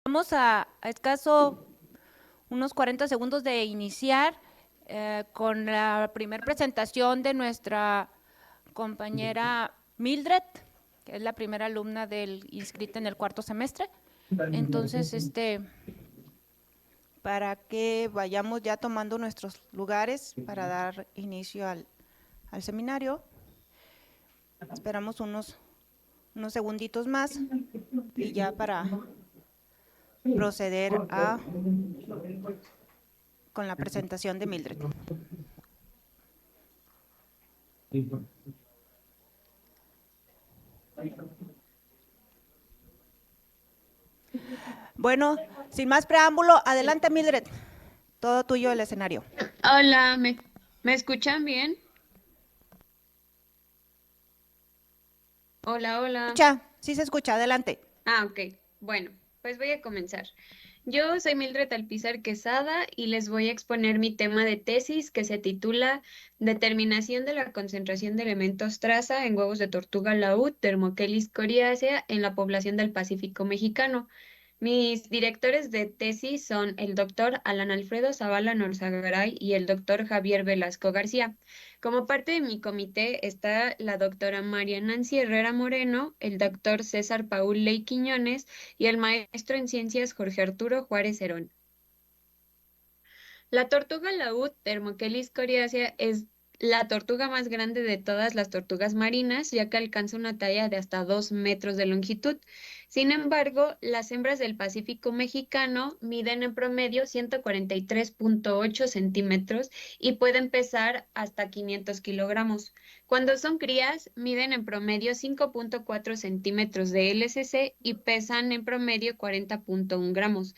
Estamos a escaso unos 40 segundos de iniciar con la primera presentación de nuestra compañera Mildred, que es la primera alumna inscrita en el cuarto semestre. Entonces, para que vayamos ya tomando nuestros lugares para dar inicio al seminario. Esperamos unos segunditos más y ya para proceder con la presentación de Mildred. Bueno, sin más preámbulo, adelante Mildred, todo tuyo el escenario. Hola, ¿me escuchan bien? Hola, hola. Escucha, sí se escucha, adelante. Ok. Bueno, pues voy a comenzar. Yo soy Mildred Alpizar Quesada y les voy a exponer mi tema de tesis que se titula Determinación de la concentración de elementos traza en huevos de tortuga laúd, Thermochelis coriacea en la población del Pacífico mexicano. Mis directores de tesis son el doctor Alan Alfredo Zavala Norzagaray y el doctor Javier Velasco García. Como parte de mi comité está la doctora María Nancy Herrera Moreno, el doctor César Paul Ley Quiñones y el maestro en ciencias Jorge Arturo Juárez Herón. La tortuga laúd Thermochelis coriacea es la tortuga más grande de todas las tortugas marinas, ya que alcanza una talla de hasta 2 metros de longitud. Sin embargo, las hembras del Pacífico mexicano miden en promedio 143,8 centímetros y pueden pesar hasta 500 kilogramos. Cuando son crías, miden en promedio 5,4 centímetros de LCC y pesan en promedio 40,1 gramos.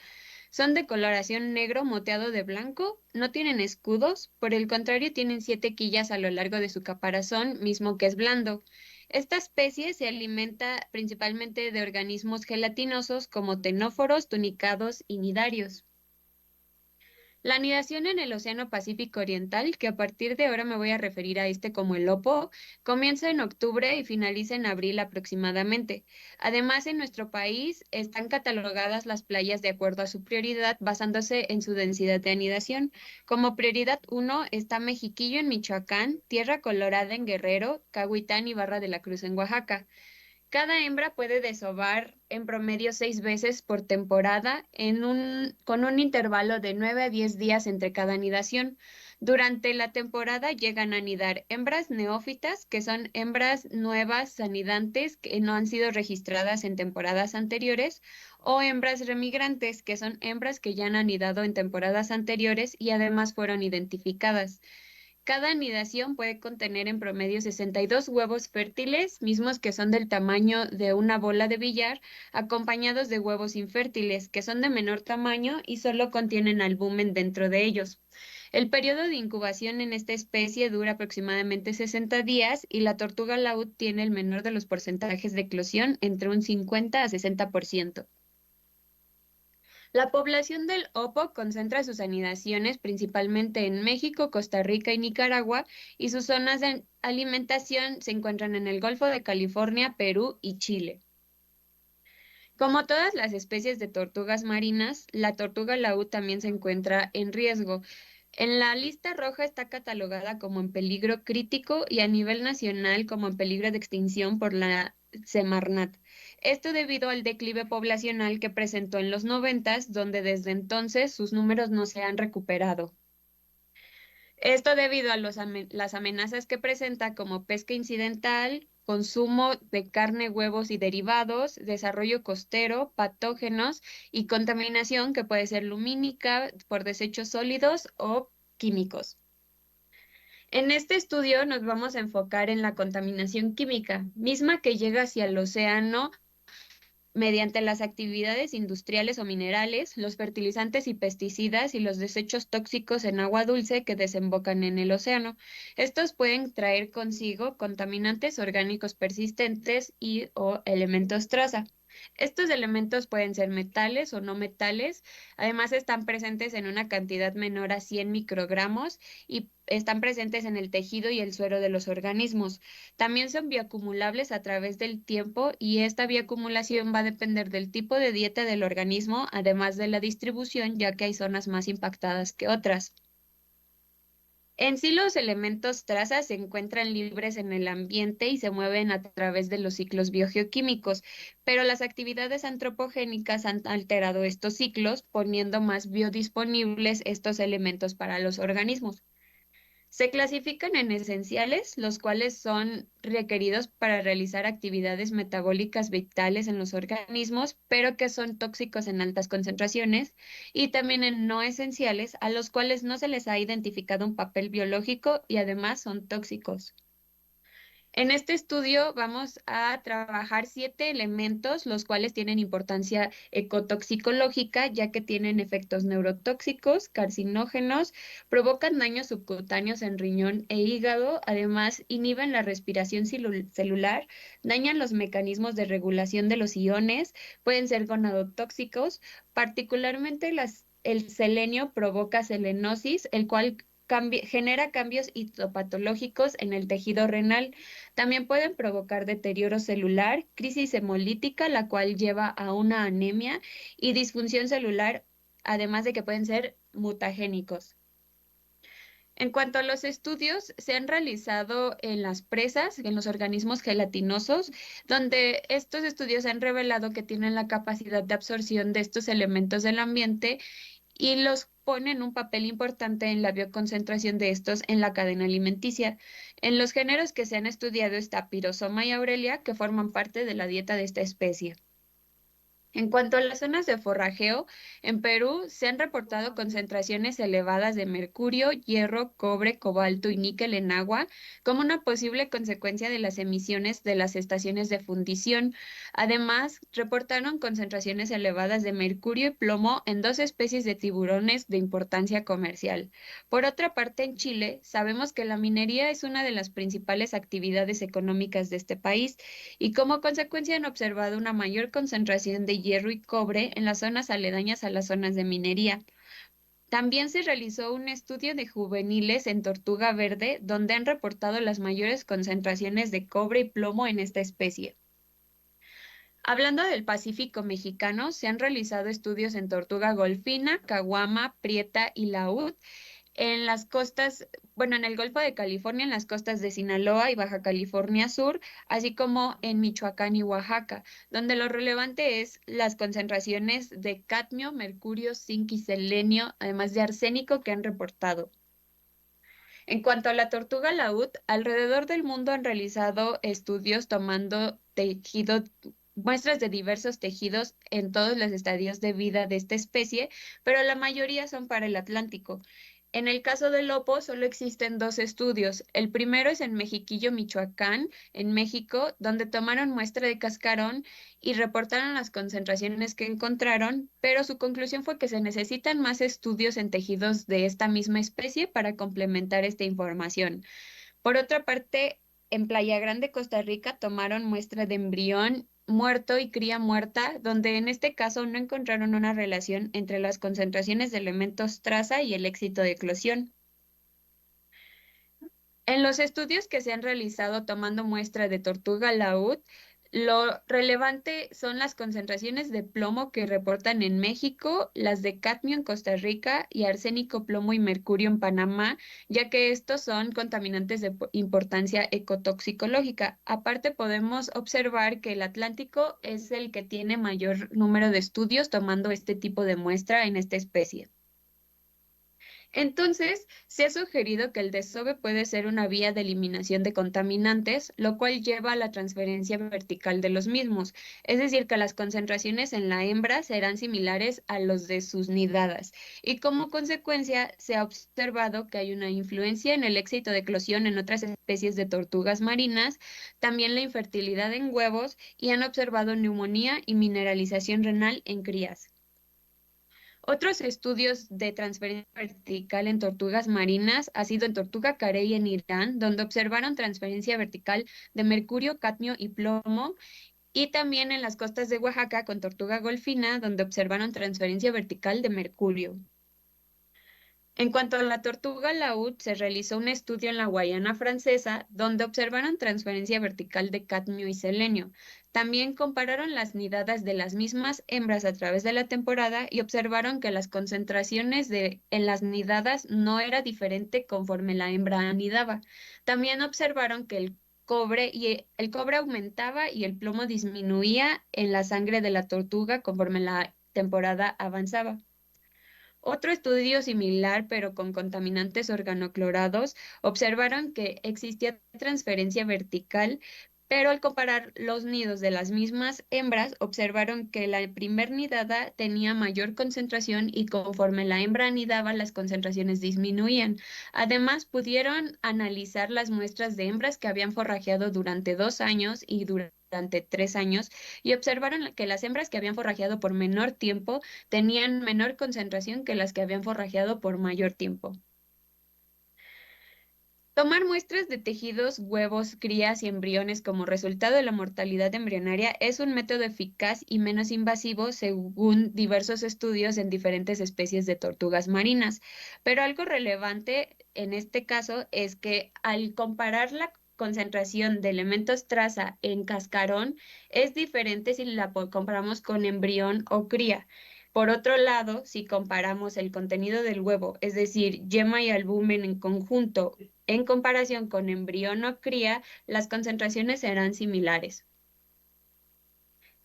Son de coloración negro moteado de blanco, no tienen escudos, por el contrario tienen 7 quillas a lo largo de su caparazón, mismo que es blando. Esta especie se alimenta principalmente de organismos gelatinosos como tenóforos, tunicados y nidarios. La anidación en el Océano Pacífico Oriental, que a partir de ahora me voy a referir a este como el Opo, comienza en octubre y finaliza en abril aproximadamente. Además, en nuestro país están catalogadas las playas de acuerdo a su prioridad, basándose en su densidad de anidación. Como prioridad 1 está Mexiquillo en Michoacán, Tierra Colorada en Guerrero, Cahuitán y Barra de la Cruz en Oaxaca. Cada hembra puede desovar en promedio 6 veces por temporada con un intervalo de 9 a 10 días entre cada anidación. Durante la temporada llegan a anidar hembras neófitas, que son hembras nuevas anidantes que no han sido registradas en temporadas anteriores, o hembras remigrantes, que son hembras que ya han anidado en temporadas anteriores y además fueron identificadas. Cada anidación puede contener en promedio 62 huevos fértiles, mismos que son del tamaño de una bola de billar, acompañados de huevos infértiles, que son de menor tamaño y solo contienen albumen dentro de ellos. El periodo de incubación en esta especie dura aproximadamente 60 días y la tortuga laúd tiene el menor de los porcentajes de eclosión, entre un 50 a 60%. La población del Opo concentra sus anidaciones principalmente en México, Costa Rica y Nicaragua, y sus zonas de alimentación se encuentran en el Golfo de California, Perú y Chile. Como todas las especies de tortugas marinas, la tortuga laúd también se encuentra en riesgo. En la lista roja está catalogada como en peligro crítico y a nivel nacional como en peligro de extinción por la Semarnat. Esto debido al declive poblacional que presentó en los noventas, donde desde entonces sus números no se han recuperado. Esto debido a las amenazas que presenta como pesca incidental, consumo de carne, huevos y derivados, desarrollo costero, patógenos y contaminación que puede ser lumínica por desechos sólidos o químicos. En este estudio nos vamos a enfocar en la contaminación química, misma que llega hacia el océano mediante las actividades industriales o minerales, los fertilizantes y pesticidas y los desechos tóxicos en agua dulce que desembocan en el océano. Estos pueden traer consigo contaminantes orgánicos persistentes y o elementos traza. Estos elementos pueden ser metales o no metales, además están presentes en una cantidad menor a 100 microgramos y están presentes en el tejido y el suero de los organismos. También son bioacumulables a través del tiempo y esta bioacumulación va a depender del tipo de dieta del organismo, además de la distribución, ya que hay zonas más impactadas que otras. En sí, los elementos traza se encuentran libres en el ambiente y se mueven a través de los ciclos biogeoquímicos, pero las actividades antropogénicas han alterado estos ciclos, poniendo más biodisponibles estos elementos para los organismos. Se clasifican en esenciales, los cuales son requeridos para realizar actividades metabólicas vitales en los organismos, pero que son tóxicos en altas concentraciones, y también en no esenciales, a los cuales no se les ha identificado un papel biológico y además son tóxicos. En este estudio vamos a trabajar 7 elementos, los cuales tienen importancia ecotoxicológica, ya que tienen efectos neurotóxicos, carcinógenos, provocan daños subcutáneos en riñón e hígado, además inhiben la respiración celular, dañan los mecanismos de regulación de los iones, pueden ser gonadotóxicos, particularmente el selenio provoca selenosis, el cual genera cambios histopatológicos en el tejido renal. También pueden provocar deterioro celular, crisis hemolítica, la cual lleva a una anemia y disfunción celular, además de que pueden ser mutagénicos. En cuanto a los estudios, se han realizado en las presas, en los organismos gelatinosos, donde estos estudios han revelado que tienen la capacidad de absorción de estos elementos del ambiente y los ponen un papel importante en la bioconcentración de estos en la cadena alimenticia. En los géneros que se han estudiado está Pirosoma y Aurelia, que forman parte de la dieta de esta especie. En cuanto a las zonas de forrajeo, en Perú se han reportado concentraciones elevadas de mercurio, hierro, cobre, cobalto y níquel en agua como una posible consecuencia de las emisiones de las estaciones de fundición. Además, reportaron concentraciones elevadas de mercurio y plomo en 2 especies de tiburones de importancia comercial. Por otra parte, en Chile, sabemos que la minería es una de las principales actividades económicas de este país y como consecuencia han observado una mayor concentración de hierro y cobre en las zonas aledañas a las zonas de minería. También se realizó un estudio de juveniles en tortuga verde, donde han reportado las mayores concentraciones de cobre y plomo en esta especie. Hablando del Pacífico mexicano, se han realizado estudios en tortuga golfina, caguama, prieta y laúd en las costas, bueno, en el Golfo de California, en las costas de Sinaloa y Baja California Sur, así como en Michoacán y Oaxaca, donde lo relevante es las concentraciones de cadmio, mercurio, zinc y selenio, además de arsénico que han reportado. En cuanto a la tortuga laúd, alrededor del mundo han realizado estudios tomando muestras de diversos tejidos en todos los estadios de vida de esta especie, pero la mayoría son para el Atlántico. En el caso del lobo, solo existen 2 estudios. El primero es en Mexiquillo, Michoacán, en México, donde tomaron muestra de cascarón y reportaron las concentraciones que encontraron, pero su conclusión fue que se necesitan más estudios en tejidos de esta misma especie para complementar esta información. Por otra parte, en Playa Grande, Costa Rica, tomaron muestra de embrión muerto y cría muerta, donde en este caso no encontraron una relación entre las concentraciones de elementos traza y el éxito de eclosión. En los estudios que se han realizado tomando muestra de tortuga laúd, lo relevante son las concentraciones de plomo que reportan en México, las de cadmio en Costa Rica y arsénico, plomo y mercurio en Panamá, ya que estos son contaminantes de importancia ecotoxicológica. Aparte, podemos observar que el Atlántico es el que tiene mayor número de estudios tomando este tipo de muestra en esta especie. Entonces, se ha sugerido que el desove puede ser una vía de eliminación de contaminantes, lo cual lleva a la transferencia vertical de los mismos, es decir, que las concentraciones en la hembra serán similares a los de sus nidadas, y como consecuencia se ha observado que hay una influencia en el éxito de eclosión en otras especies de tortugas marinas, también la infertilidad en huevos, y han observado neumonía y mineralización renal en crías. Otros estudios de transferencia vertical en tortugas marinas ha sido en tortuga carey en Irán, donde observaron transferencia vertical de mercurio, cadmio y plomo y también en las costas de Oaxaca con tortuga golfina, donde observaron transferencia vertical de mercurio. En cuanto a la tortuga laúd, se realizó un estudio en la Guayana Francesa donde observaron transferencia vertical de cadmio y selenio. También compararon las nidadas de las mismas hembras a través de la temporada y observaron que las concentraciones en las nidadas no era diferente conforme la hembra anidaba. También observaron que el cobre aumentaba y el plomo disminuía en la sangre de la tortuga conforme la temporada avanzaba. Otro estudio similar, pero con contaminantes organoclorados, observaron que existía transferencia vertical, pero al comparar los nidos de las mismas hembras, observaron que la primer nidada tenía mayor concentración y conforme la hembra anidaba, las concentraciones disminuían. Además, pudieron analizar las muestras de hembras que habían forrajeado durante 2 años y durante 3 años y observaron que las hembras que habían forrajeado por menor tiempo tenían menor concentración que las que habían forrajeado por mayor tiempo. Tomar muestras de tejidos, huevos, crías y embriones como resultado de la mortalidad embrionaria es un método eficaz y menos invasivo según diversos estudios en diferentes especies de tortugas marinas. Pero algo relevante en este caso es que al comparar la concentración de elementos traza en cascarón es diferente si la comparamos con embrión o cría. Por otro lado, si comparamos el contenido del huevo, es decir, yema y albumen en conjunto, en comparación con embrión o cría, las concentraciones serán similares.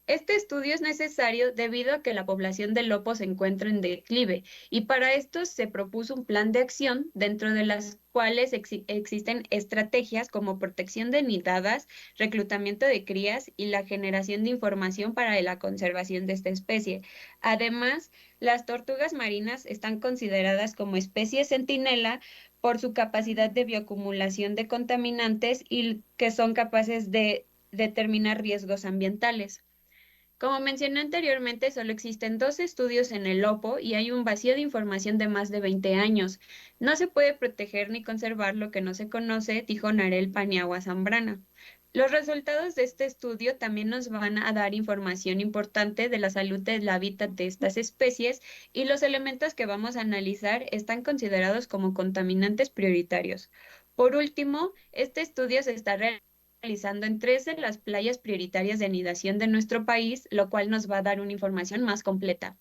Este estudio es necesario debido a que la población de lopo se encuentra en declive y para esto se propuso un plan de acción dentro de las cuales existen estrategias como protección de nidadas, reclutamiento de crías y la generación de información para la conservación de esta especie. Además, las tortugas marinas están consideradas como especies centinela por su capacidad de bioacumulación de contaminantes y que son capaces de determinar riesgos ambientales. Como mencioné anteriormente, solo existen 2 estudios en el lopo y hay un vacío de información de más de 20 años. No se puede proteger ni conservar lo que no se conoce, dijo Narel Paniagua Zambrana. Los resultados de este estudio también nos van a dar información importante de la salud del hábitat de estas especies y los elementos que vamos a analizar están considerados como contaminantes prioritarios. Por último, este estudio se está realizando en 3 de las playas prioritarias de anidación de nuestro país, lo cual nos va a dar una información más completa.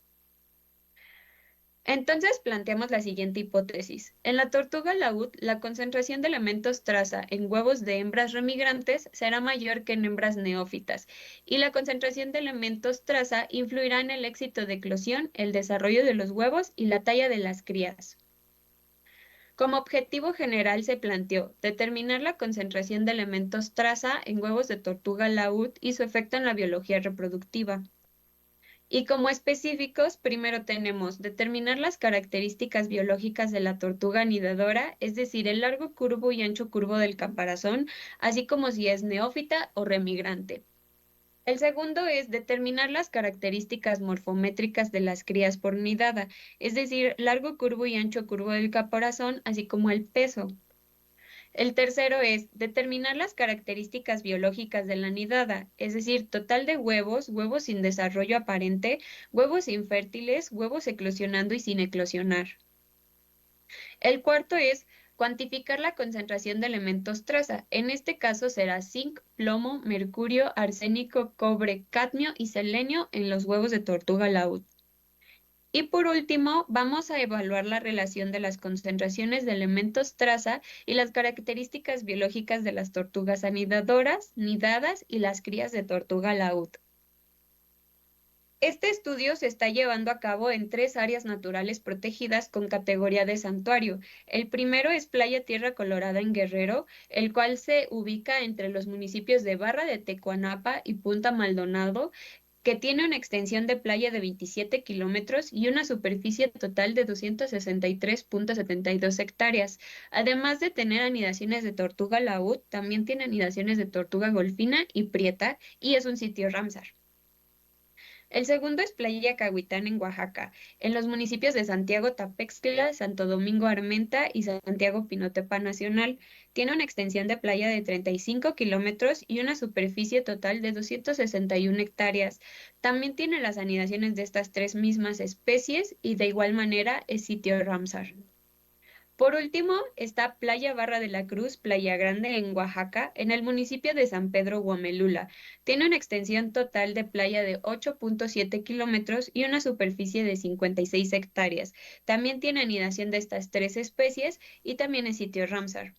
Entonces planteamos la siguiente hipótesis. En la tortuga laúd, la concentración de elementos traza en huevos de hembras remigrantes será mayor que en hembras neófitas, y la concentración de elementos traza influirá en el éxito de eclosión, el desarrollo de los huevos y la talla de las crías. Como objetivo general se planteó determinar la concentración de elementos traza en huevos de tortuga laúd y su efecto en la biología reproductiva. Y como específicos, primero tenemos determinar las características biológicas de la tortuga anidadora, es decir, el largo curvo y ancho curvo del caparazón, así como si es neófita o remigrante. El segundo es determinar las características morfométricas de las crías por nidada, es decir, largo curvo y ancho curvo del caparazón, así como el peso. El tercero es determinar las características biológicas de la nidada, es decir, total de huevos, huevos sin desarrollo aparente, huevos infértiles, huevos eclosionando y sin eclosionar. El cuarto es cuantificar la concentración de elementos traza. En este caso será zinc, plomo, mercurio, arsénico, cobre, cadmio y selenio en los huevos de tortuga laúd. Y por último, vamos a evaluar la relación de las concentraciones de elementos traza y las características biológicas de las tortugas anidadoras, nidadas y las crías de tortuga laúd. Este estudio se está llevando a cabo en 3 áreas naturales protegidas con categoría de santuario. El primero es Playa Tierra Colorada en Guerrero, el cual se ubica entre los municipios de Barra de Tecuanapa y Punta Maldonado, que tiene una extensión de playa de 27 kilómetros y una superficie total de 263.72 hectáreas. Además de tener anidaciones de tortuga laúd, también tiene anidaciones de tortuga golfina y prieta y es un sitio Ramsar. El segundo es Playa Cahuitán en Oaxaca, en los municipios de Santiago Tapextla, Santo Domingo Armenta y Santiago Pinotepa Nacional. Tiene una extensión de playa de 35 kilómetros y una superficie total de 261 hectáreas. También tiene las anidaciones de estas tres mismas especies y de igual manera es sitio Ramsar. Por último, está Playa Barra de la Cruz, Playa Grande en Oaxaca, en el municipio de San Pedro Huamelula. Tiene una extensión total de playa de 8.7 kilómetros y una superficie de 56 hectáreas. También tiene anidación de estas tres especies y también es sitio Ramsar.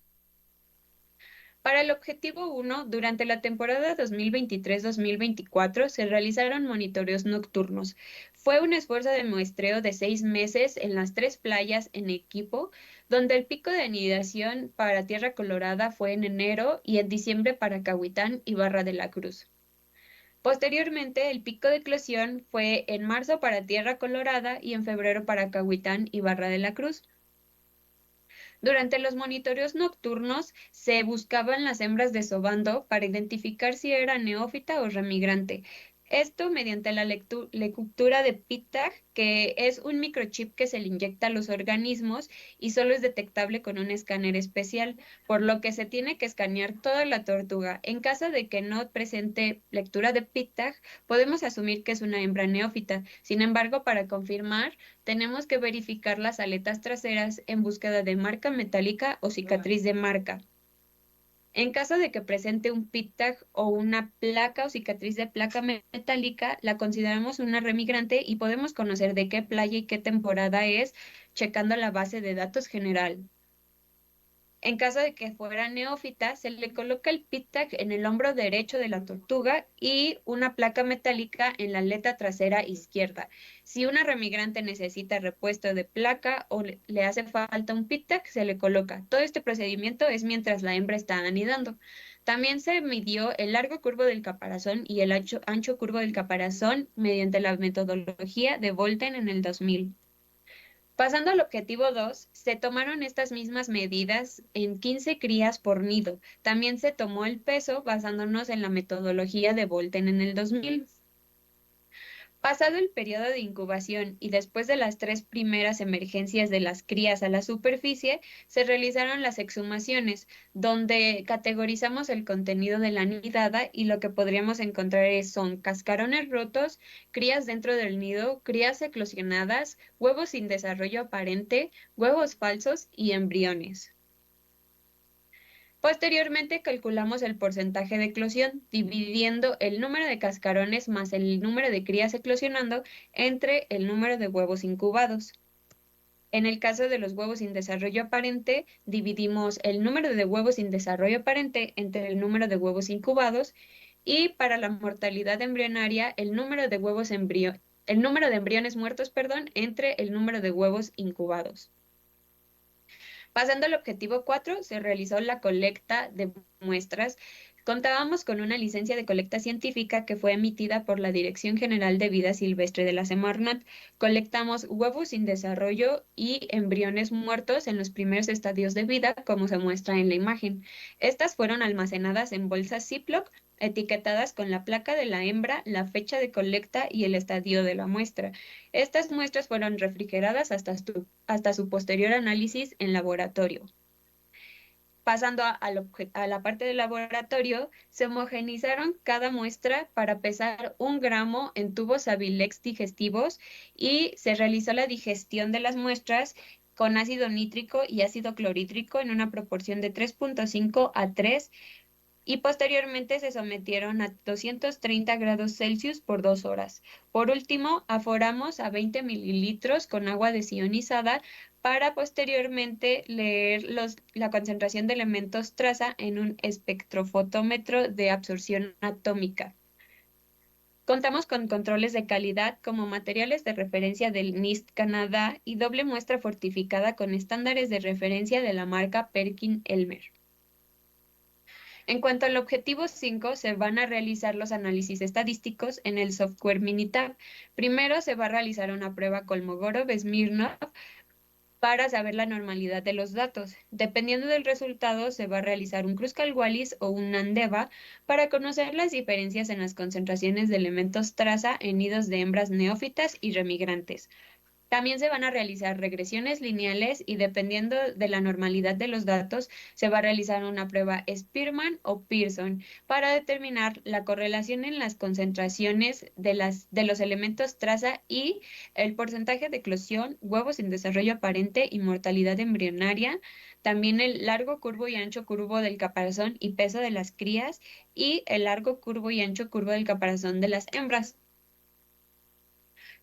Para el objetivo 1, durante la temporada 2023-2024 se realizaron monitoreos nocturnos. Fue un esfuerzo de muestreo de 6 meses en las tres playas en equipo, donde el pico de anidación para Tierra Colorada fue en enero y en diciembre para Cahuitán y Barra de la Cruz. Posteriormente, el pico de eclosión fue en marzo para Tierra Colorada y en febrero para Cahuitán y Barra de la Cruz. Durante los monitoreos nocturnos se buscaban las hembras desobando para identificar si era neófita o remigrante. Esto mediante la lectura de PIT-TAG, que es un microchip que se le inyecta a los organismos y solo es detectable con un escáner especial, por lo que se tiene que escanear toda la tortuga. En caso de que no presente lectura de PIT-TAG, podemos asumir que es una hembra neófita. Sin embargo, para confirmar, tenemos que verificar las aletas traseras en búsqueda de marca metálica o cicatriz de marca. En caso de que presente un pit tag o una placa o cicatriz de placa metálica, la consideramos una remigrante y podemos conocer de qué playa y qué temporada es checando la base de datos general. En caso de que fuera neófita, se le coloca el pit tag en el hombro derecho de la tortuga y una placa metálica en la aleta trasera izquierda. Si una remigrante necesita repuesto de placa o le hace falta un pit tag, se le coloca. Todo este procedimiento es mientras la hembra está anidando. También se midió el largo curvo del caparazón y el ancho curvo del caparazón mediante la metodología de Bolten en el 2000. Pasando al objetivo 2, se tomaron estas mismas medidas en 15 crías por nido. También se tomó el peso basándonos en la metodología de Bolten en el 2000. Pasado el periodo de incubación y después de las tres primeras emergencias de las crías a la superficie, se realizaron las exhumaciones, donde categorizamos el contenido de la nidada y lo que podríamos encontrar son cascarones rotos, crías dentro del nido, crías eclosionadas, huevos sin desarrollo aparente, huevos falsos y embriones. Posteriormente calculamos el porcentaje de eclosión, dividiendo el número de cascarones más el número de crías eclosionando entre el número de huevos incubados. En el caso de los huevos sin desarrollo aparente, dividimos el número de huevos sin desarrollo aparente entre el número de huevos incubados y para la mortalidad embrionaria, el número de embriones muertos, entre el número de huevos incubados. Pasando al objetivo 4, se realizó la colecta de muestras. Contábamos con una licencia de colecta científica que fue emitida por la Dirección General de Vida Silvestre de la Semarnat. Colectamos huevos sin desarrollo y embriones muertos en los primeros estadios de vida, como se muestra en la imagen. Estas fueron almacenadas en bolsas Ziploc, etiquetadas con la placa de la hembra, la fecha de colecta y el estadio de la muestra. Estas muestras fueron refrigeradas hasta su posterior análisis en laboratorio. Pasando a la parte del laboratorio, se homogenizaron cada muestra para pesar 1 gramo en tubos Avilex digestivos y se realizó la digestión de las muestras con ácido nítrico y ácido clorhídrico en una proporción de 3.5 a 3 y posteriormente se sometieron a 230 grados Celsius por 2 horas. Por último, aforamos a 20 mililitros con agua desionizada para posteriormente leer la concentración de elementos traza en un espectrofotómetro de absorción atómica. Contamos con controles de calidad como materiales de referencia del NIST Canadá y doble muestra fortificada con estándares de referencia de la marca Perkin-Elmer. En cuanto al objetivo 5, se van a realizar los análisis estadísticos en el software Minitab. Primero se va a realizar una prueba Kolmogorov-Smirnov para saber la normalidad de los datos. Dependiendo del resultado, se va a realizar un Kruskal-Wallis o un NANDEVA para conocer las diferencias en las concentraciones de elementos traza en nidos de hembras neófitas y remigrantes. También se van a realizar regresiones lineales y dependiendo de la normalidad de los datos, se va a realizar una prueba Spearman o Pearson para determinar la correlación en las concentraciones de los elementos traza y el porcentaje de eclosión, huevos en desarrollo aparente y mortalidad embrionaria, también el largo curvo y ancho curvo del caparazón y peso de las crías y el largo curvo y ancho curvo del caparazón de las hembras.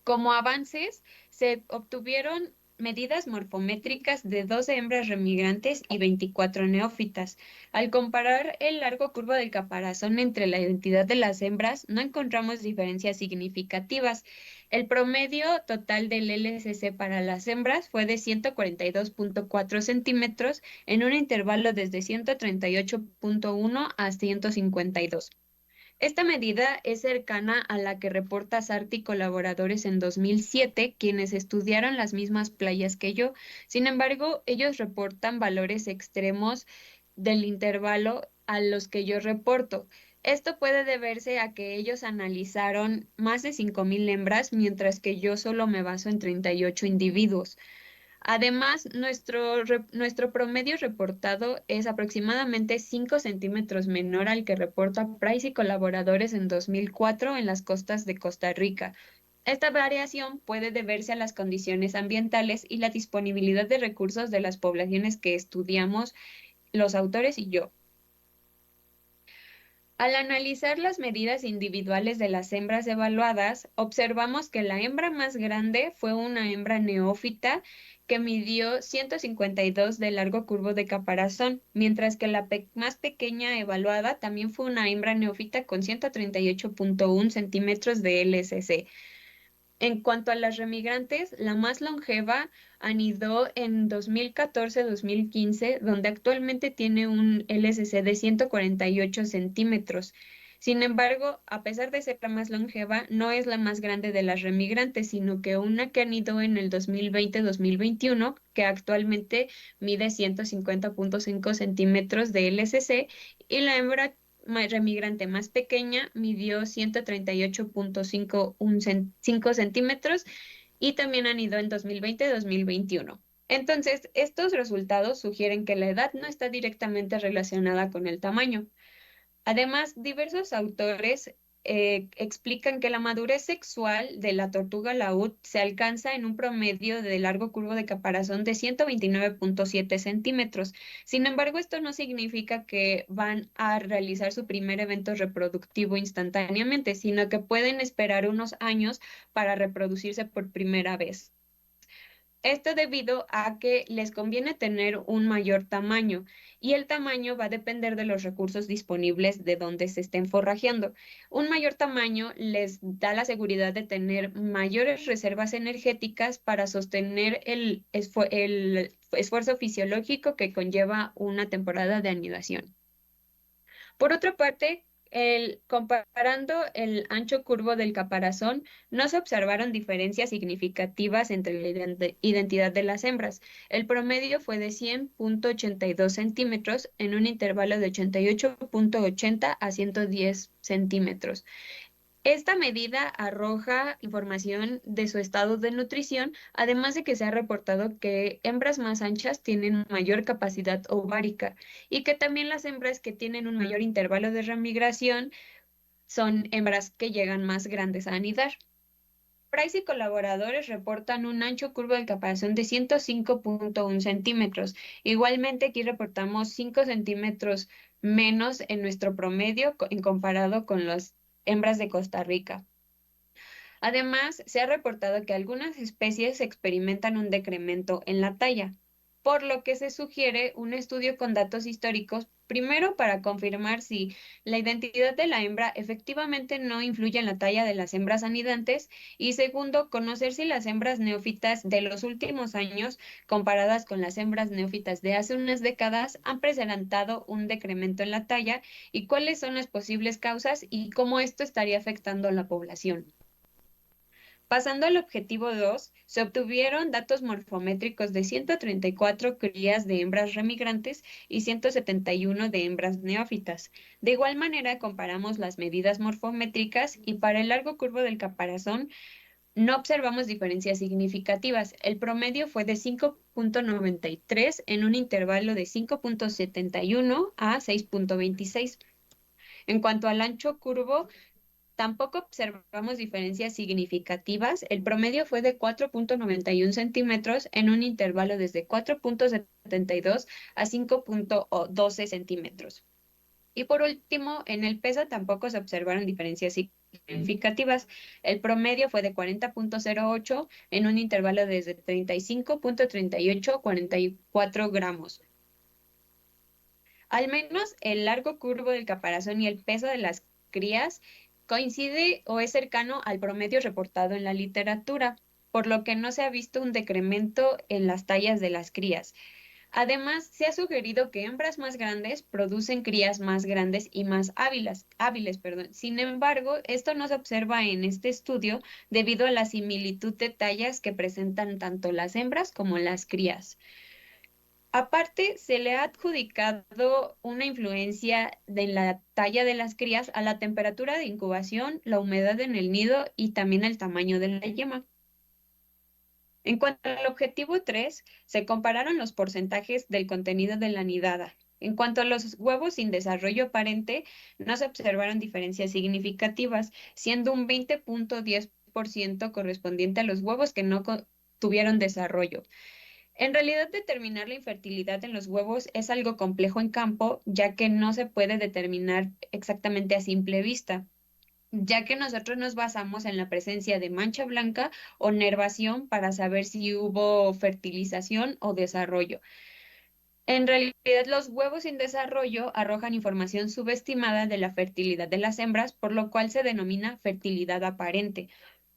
Como avances, se obtuvieron medidas morfométricas de 12 hembras remigrantes y 24 neófitas. Al comparar el largo curvo del caparazón entre la identidad de las hembras, no encontramos diferencias significativas. El promedio total del LCC para las hembras fue de 142.4 centímetros en un intervalo desde 138.1 a 152. Esta medida es cercana a la que reporta Sarti y colaboradores en 2007, quienes estudiaron las mismas playas que yo. Sin embargo, ellos reportan valores extremos del intervalo a los que yo reporto. Esto puede deberse a que ellos analizaron más de 5.000 hembras, mientras que yo solo me baso en 38 individuos. Además, nuestro promedio reportado es aproximadamente 5 centímetros menor al que reporta Price y colaboradores en 2004 en las costas de Costa Rica. Esta variación puede deberse a las condiciones ambientales y la disponibilidad de recursos de las poblaciones que estudiamos los autores y yo. Al analizar las medidas individuales de las hembras evaluadas, observamos que la hembra más grande fue una hembra neófita que midió 152 de largo curvo de caparazón, mientras que la más pequeña evaluada también fue una hembra neófita con 138.1 centímetros de LSC. En cuanto a las remigrantes, la más longeva anidó en 2014-2015, donde actualmente tiene un LSC de 148 centímetros. Sin embargo, a pesar de ser la más longeva, no es la más grande de las remigrantes, sino que una que anidó en el 2020-2021, que actualmente mide 150.5 centímetros de LSC, y la hembra remigrante más pequeña midió 138.5 centímetros y también anidó en 2020-2021. Entonces, estos resultados sugieren que la edad no está directamente relacionada con el tamaño. Además, diversos autores explican que la madurez sexual de la tortuga laúd se alcanza en un promedio de largo curvo de caparazón de 129.7 centímetros. Sin embargo, esto no significa que van a realizar su primer evento reproductivo instantáneamente, sino que pueden esperar unos años para reproducirse por primera vez. Esto debido a que les conviene tener un mayor tamaño y el tamaño va a depender de los recursos disponibles de donde se estén forrajeando. Un mayor tamaño les da la seguridad de tener mayores reservas energéticas para sostener el esfuerzo fisiológico que conlleva una temporada de anidación. Por otra parte, comparando el ancho curvo del caparazón, no se observaron diferencias significativas entre la identidad de las hembras. El promedio fue de 100.82 centímetros en un intervalo de 88.80 a 110 centímetros. Esta medida arroja información de su estado de nutrición, además de que se ha reportado que hembras más anchas tienen mayor capacidad ovárica y que también las hembras que tienen un mayor intervalo de remigración son hembras que llegan más grandes a anidar. Price y colaboradores reportan un ancho curvo de caparazón de 105.1 centímetros. Igualmente, aquí reportamos 5 centímetros menos en nuestro promedio en comparado con las hembras de Costa Rica. Además, se ha reportado que algunas especies experimentan un decremento en la talla, por lo que se sugiere un estudio con datos históricos, primero para confirmar si la identidad de la hembra efectivamente no influye en la talla de las hembras anidantes y segundo, conocer si las hembras neófitas de los últimos años, comparadas con las hembras neófitas de hace unas décadas, han presentado un decremento en la talla y cuáles son las posibles causas y cómo esto estaría afectando a la población. Pasando al objetivo 2, se obtuvieron datos morfométricos de 134 crías de hembras remigrantes y 171 de hembras neófitas. De igual manera, comparamos las medidas morfométricas y para el largo curvo del caparazón no observamos diferencias significativas. El promedio fue de 5.93 en un intervalo de 5.71 a 6.26. En cuanto al ancho curvo, tampoco observamos diferencias significativas. El promedio fue de 4.91 centímetros en un intervalo desde 4.72 a 5.12 centímetros. Y por último, en el peso tampoco se observaron diferencias significativas. El promedio fue de 40.08 en un intervalo desde 35.38 a 44 gramos. Al menos el largo curvo del caparazón y el peso de las crías coincide o es cercano al promedio reportado en la literatura, por lo que no se ha visto un decremento en las tallas de las crías. Además, se ha sugerido que hembras más grandes producen crías más grandes y más hábiles. Sin embargo, esto no se observa en este estudio debido a la similitud de tallas que presentan tanto las hembras como las crías. Aparte, se le ha adjudicado una influencia de la talla de las crías a la temperatura de incubación, la humedad en el nido y también el tamaño de la yema. En cuanto al objetivo 3, se compararon los porcentajes del contenido de la nidada. En cuanto a los huevos sin desarrollo aparente, no se observaron diferencias significativas, siendo un 20.10% correspondiente a los huevos que no tuvieron desarrollo. En realidad, determinar la infertilidad en los huevos es algo complejo en campo, ya que no se puede determinar exactamente a simple vista, ya que nosotros nos basamos en la presencia de mancha blanca o nervación para saber si hubo fertilización o desarrollo. En realidad, los huevos sin desarrollo arrojan información subestimada de la fertilidad de las hembras, por lo cual se denomina fertilidad aparente.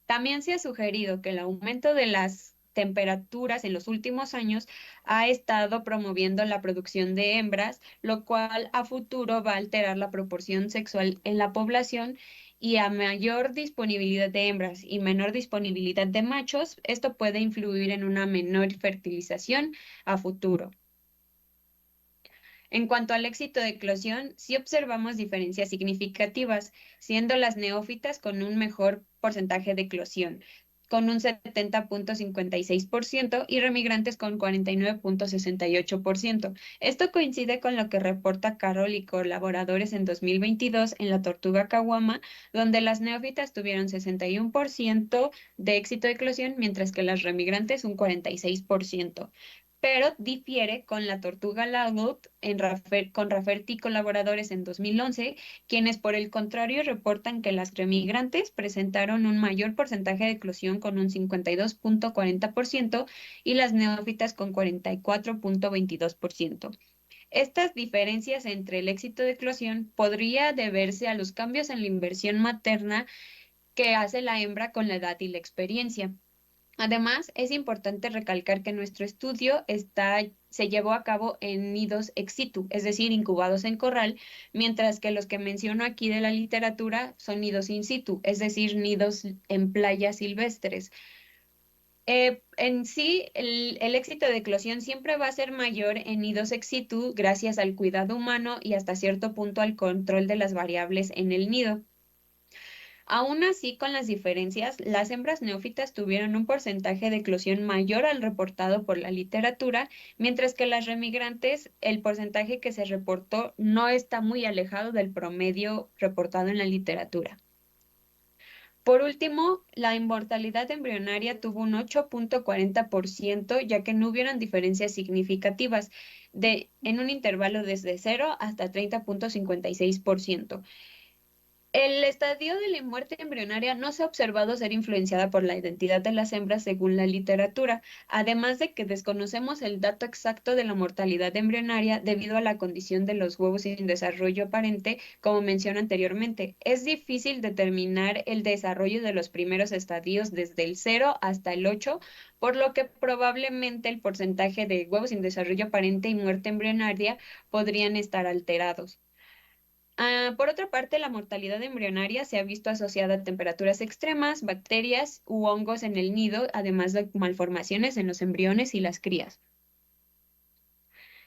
También se ha sugerido que el aumento de las temperaturas en los últimos años ha estado promoviendo la producción de hembras, lo cual a futuro va a alterar la proporción sexual en la población y a mayor disponibilidad de hembras y menor disponibilidad de machos, esto puede influir en una menor fertilización a futuro. En cuanto al éxito de eclosión, sí observamos diferencias significativas, siendo las neófitas con un mejor porcentaje de eclosión, con un 70.56% y remigrantes con 49.68%. Esto coincide con lo que reporta Carroll y colaboradores en 2022 en la tortuga caguama, donde las neófitas tuvieron 61% de éxito de eclosión, mientras que las remigrantes un 46%, pero difiere con la tortuga laúd con Rafferty y colaboradores en 2011, quienes por el contrario reportan que las remigrantes presentaron un mayor porcentaje de eclosión con un 52.40% y las neófitas con 44.22%. Estas diferencias entre el éxito de eclosión podría deberse a los cambios en la inversión materna que hace la hembra con la edad y la experiencia. Además, es importante recalcar que nuestro estudio se llevó a cabo en nidos ex situ, es decir, incubados en corral, mientras que los que menciono aquí de la literatura son nidos in situ, es decir, nidos en playas silvestres. En sí, el éxito de eclosión siempre va a ser mayor en nidos ex situ gracias al cuidado humano y hasta cierto punto al control de las variables en el nido. Aún así, con las diferencias, las hembras neófitas tuvieron un porcentaje de eclosión mayor al reportado por la literatura, mientras que las remigrantes, el porcentaje que se reportó no está muy alejado del promedio reportado en la literatura. Por último, la inmortalidad embrionaria tuvo un 8.40%, ya que no hubieron diferencias significativas en un intervalo desde 0 hasta 30.56%. El estadio de la muerte embrionaria no se ha observado ser influenciada por la identidad de las hembras según la literatura, además de que desconocemos el dato exacto de la mortalidad embrionaria debido a la condición de los huevos sin desarrollo aparente, como mencioné anteriormente. Es difícil determinar el desarrollo de los primeros estadios desde el 0 hasta el 8, por lo que probablemente el porcentaje de huevos sin desarrollo aparente y muerte embrionaria podrían estar alterados. Por otra parte, la mortalidad embrionaria se ha visto asociada a temperaturas extremas, bacterias u hongos en el nido, además de malformaciones en los embriones y las crías.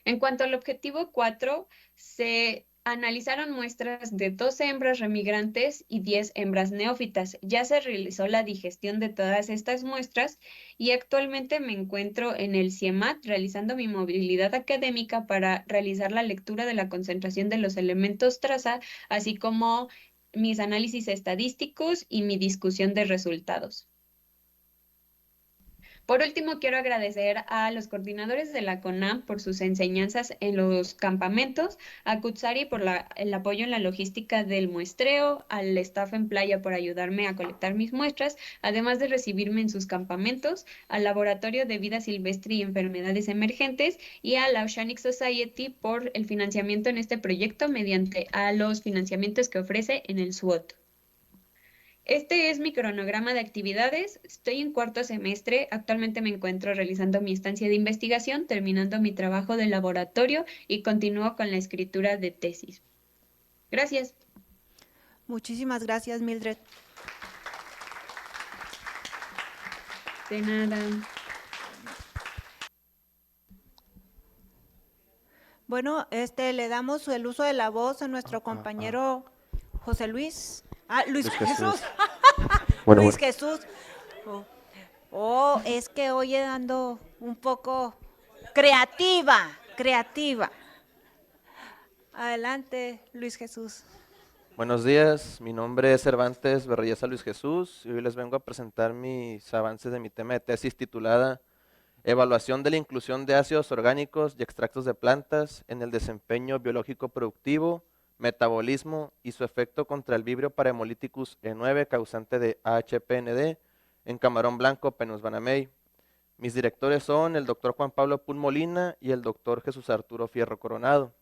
En cuanto al objetivo 4, se analizaron muestras de 12 hembras remigrantes y 10 hembras neófitas. Ya se realizó la digestión de todas estas muestras y actualmente me encuentro en el CIEMAT realizando mi movilidad académica para realizar la lectura de la concentración de los elementos traza, así como mis análisis estadísticos y mi discusión de resultados. Por último, quiero agradecer a los coordinadores de la CONAM por sus enseñanzas en los campamentos, a Kutsari por el apoyo en la logística del muestreo, al staff en playa por ayudarme a colectar mis muestras, además de recibirme en sus campamentos, al Laboratorio de Vida Silvestre y Enfermedades Emergentes y a la Oceanic Society por el financiamiento en este proyecto mediante a los financiamientos que ofrece en el SWOT. Este es mi cronograma de actividades. Estoy en cuarto semestre. Actualmente me encuentro realizando mi estancia de investigación, terminando mi trabajo de laboratorio y continúo con la escritura de tesis. Gracias. Muchísimas gracias, Mildred. De nada. Bueno, le damos el uso de la voz a nuestro compañero José Luis. Luis Jesús. Bueno, Luis bueno. Jesús. Es que hoy ando un poco creativa. Adelante, Luis Jesús. Buenos días, mi nombre es Cervantes Berrelleza Luis Jesús y hoy les vengo a presentar mis avances de mi tema de tesis titulada Evaluación de la inclusión de ácidos orgánicos y extractos de plantas en el desempeño biológico productivo, metabolismo y su efecto contra el Vibrio Parahemolyticus E9 causante de AHPND en camarón blanco Penus banamei. Mis directores son el doctor Juan Pablo Pulmolina y el doctor Jesús Arturo Fierro Coronado.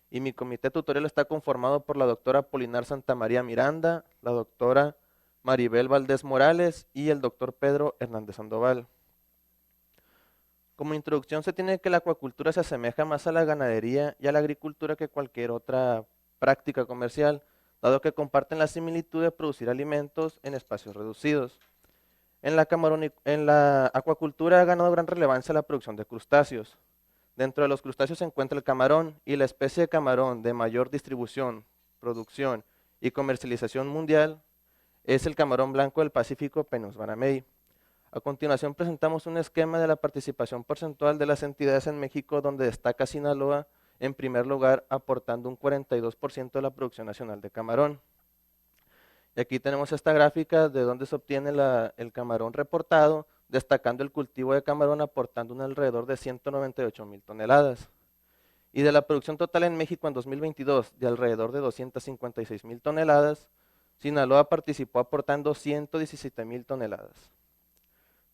Y mi comité tutorial está conformado por la doctora Polinar Santamaría Miranda, la doctora Maribel Valdés Morales y el doctor Pedro Hernández Sandoval. Como introducción se tiene que la acuacultura se asemeja más a la ganadería y a la agricultura que cualquier otra práctica comercial, dado que comparten la similitud de producir alimentos en espacios reducidos. En la acuacultura ha ganado gran relevancia la producción de crustáceos. Dentro de los crustáceos se encuentra el camarón y la especie de camarón de mayor distribución, producción y comercialización mundial es el camarón blanco del Pacífico Penus banamei. A continuación presentamos un esquema de la participación porcentual de las entidades en México donde destaca Sinaloa en primer lugar aportando un 42% de la producción nacional de camarón. Y aquí tenemos esta gráfica de donde se obtiene el camarón reportado, destacando el cultivo de camarón aportando un alrededor de 198,000 toneladas. Y de la producción total en México en 2022 de alrededor de 256,000 toneladas, Sinaloa participó aportando 117,000 toneladas.